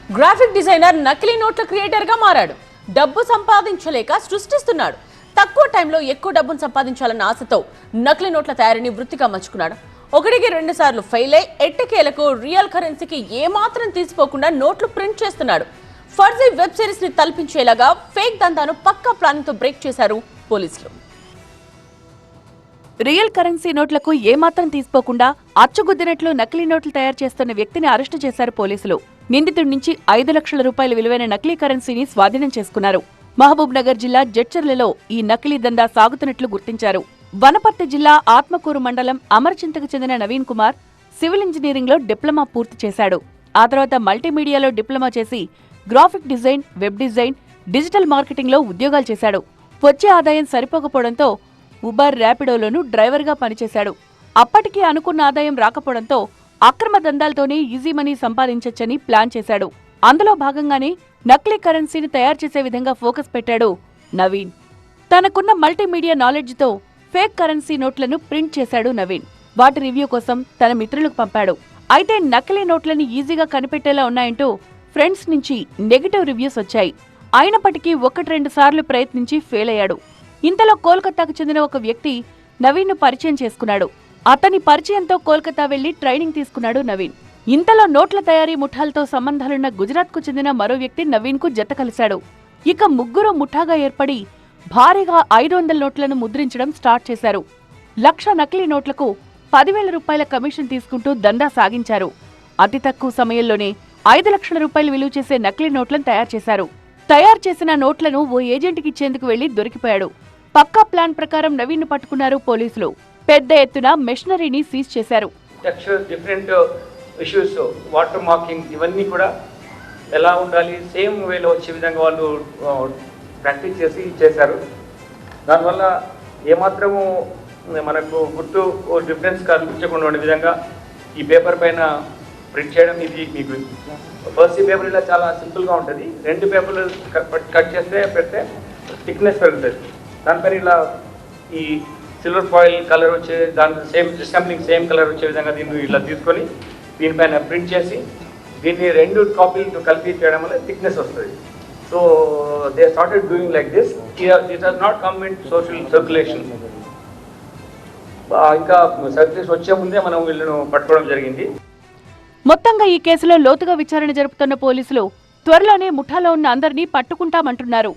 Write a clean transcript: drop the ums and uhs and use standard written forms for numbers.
Graphic designer నకిలీ నోట్ల creator గా మారాడు. డబ్బు సంపాదించలేక సృష్టిస్తున్నాడు. తక్కువ టైంలో ఎక్కువ డబ్బును సంపాదించాలన్న ఆశతో నకిలీ నోట్ల తయారీని వృత్తిగా మలుచుకున్నాడు. ఒకటికి 2 సార్లు ఫెయిల్ అయి ఎట్టకేలకు రియల్ కరెన్సీకి ఏమాత్రం తీసిపోకుండా నోట్లు ప్రింట్ చేస్తున్నాడు. ఫర్జీ వెబ్ సిరీస్ ని తలపించేలాగా ఫేక్ దందాను పక్కా ప్లానింగ్ తో బ్రేక్ చేశారు పోలీసులు. రియల్ కరెన్సీ నోట్లకు ఏమాత్రం తీసిపోకుండా అచ్చుగుద్దినట్లు నకిలీ నోట్లు తయారు చేస్తున్న వ్యక్తిని అరెస్టు చేశారు పోలీసులు. నిందితుడి నుంచి 5 లక్షల రూపాయల విలువైన నకిలీ కరెన్సీని స్వాధీనం చేసుకున్నారు. మహబూబ్ నగర్ జిల్లా జడ్చర్లలో ఈ నకిలీ దందా సాగుతున్నట్లు గుర్తించారు. వనపర్తి జిల్లా ఆత్మకూరు మండలం అమర్చింతకు చెందిన నవీన్ కుమార్ సివిల్ ఇంజనీరింగ్ లో డిప్లొమా పూర్తి చేశాడు. ఆ తర్వాత మల్టీమీడియాలో డిప్లొమా చేసి graphic design, web design, digital marketing లో ఉద్యోగాలు చేశాడు. వచ్చే ఆదాయం సరిపోకపోవడంతో ఉబర్, ర్యాపిడోలోనూ డ్రైవర్గా పనిచేశాడు. అప్పటికీ అనుకున్న ఆదాయం రాకపోవడంతో అక్రమ దందాలతోనే ఈజీ మనీ సంపాదించొచ్చని ప్లాన్ చేశాడు. అందులో భాగంగానే నకిలీ కరెన్సీని తయారు చేసే విధంగా ఫోకస్ పెట్టాడు నవీన్. తనకున్న మల్టీమీడియా నాలెడ్జ్తో ఫేక్ కరెన్సీ నోట్లను ప్రింట్ చేశాడు నవీన్. వాటి రివ్యూ కోసం తన మిత్రులకు పంపాడు. అయితే నకిలీ నోట్లను ఈజీగా కనిపెట్టేలా ఉన్నాయంటూ ఫ్రెండ్స్ నుంచి నెగటివ్ రివ్యూస్ వచ్చాయి. అయినప్పటికీ 1-2 సార్లు ప్రయత్నించి ఫెయిల్ అయ్యాడు. ఇంతలో కోల్కతాకు చెందిన ఒక వ్యక్తి నవీన్ను పరిచయం చేసుకున్నాడు. అతని పరిచయంతో కోల్కతా వెళ్లి ట్రైనింగ్ తీసుకున్నాడు నవీన్. ఇంతలో నోట్ల తయారీ ముఠాలతో సంబంధాలున్న గుజరాత్కు చెందిన మరో వ్యక్తి నవీన్కు జత కలిశాడు. ఇక ముగ్గురు ముఠాగా ఏర్పడి భారీగా 500 నోట్లను ముద్రించడం స్టార్ట్ చేశారు. 1,00,000 నకిలీ నోట్లకు 10,000 రూపాయల కమిషన్ తీసుకుంటూ దందా సాగించారు. అతి తక్కువ సమయంలోనే 5 లక్షల రూపాయలు విలువ చేసే నకిలీ నోట్లను తయారు చేశారు. తయారు చేసిన నోట్లను ఓ ఏజెంట్కి ఇచ్చేందుకు వెళ్లి దొరికిపోయాడు. పక్కా ప్లాన్ ప్రకారం నవీన్ను పట్టుకున్నారు పోలీసులు. పెద్ద ఎత్తున మెషినరీని సీజ్ చేశారు. డిఫరెంట్ ఇష్యూస్, వాటర్ మార్కింగ్, ఇవన్నీ కూడా ఎలా ఉండాలి, సేమ్ వేలో వచ్చే విధంగా వాళ్ళు ప్రాక్టీస్ చేశారు. దానివల్ల ఏమాత్రము మనకు గుర్తు డిఫరెన్స్ కనిపించకుండా ఉండే విధంగా ఈ పేపర్ పైన ప్రింట్ చేయడం. ఇది మీకు ఫస్ట్ ఈ పేపర్ ఇలా చాలా సింపుల్గా ఉంటుంది. 2 పేపర్లు కట్ చేస్తే పెడితే థిక్నెస్ పెరుగుతుంది. దానిపైన ఇలా ఈ సిల్వర్ ఫాయిల్ కలర్ వచ్చే దాని సేమ్ కలర్ వచ్చే విధంగా దీన్ని ఇలా తీసుకొని దీనిపైన ప్రింట్ చేసి దీన్ని 2 కాపీలు కలిపి చేయడం వల్ల థిక్నెస్ వస్తుంది. So they started doing like this. This has not come in social circulation. ఇంకా సర్క్యులేషన్ వచ్చే ముందే మనం వీళ్ళను పట్టుకోవడం జరిగింది. మొత్తంగా ఈ కేసులో లోతుగా విచారణ జరుపుతున్న పోలీసులు త్వరలోనే ముఠాలో ఉన్న అందరినీ పట్టుకుంటామంటున్నారు.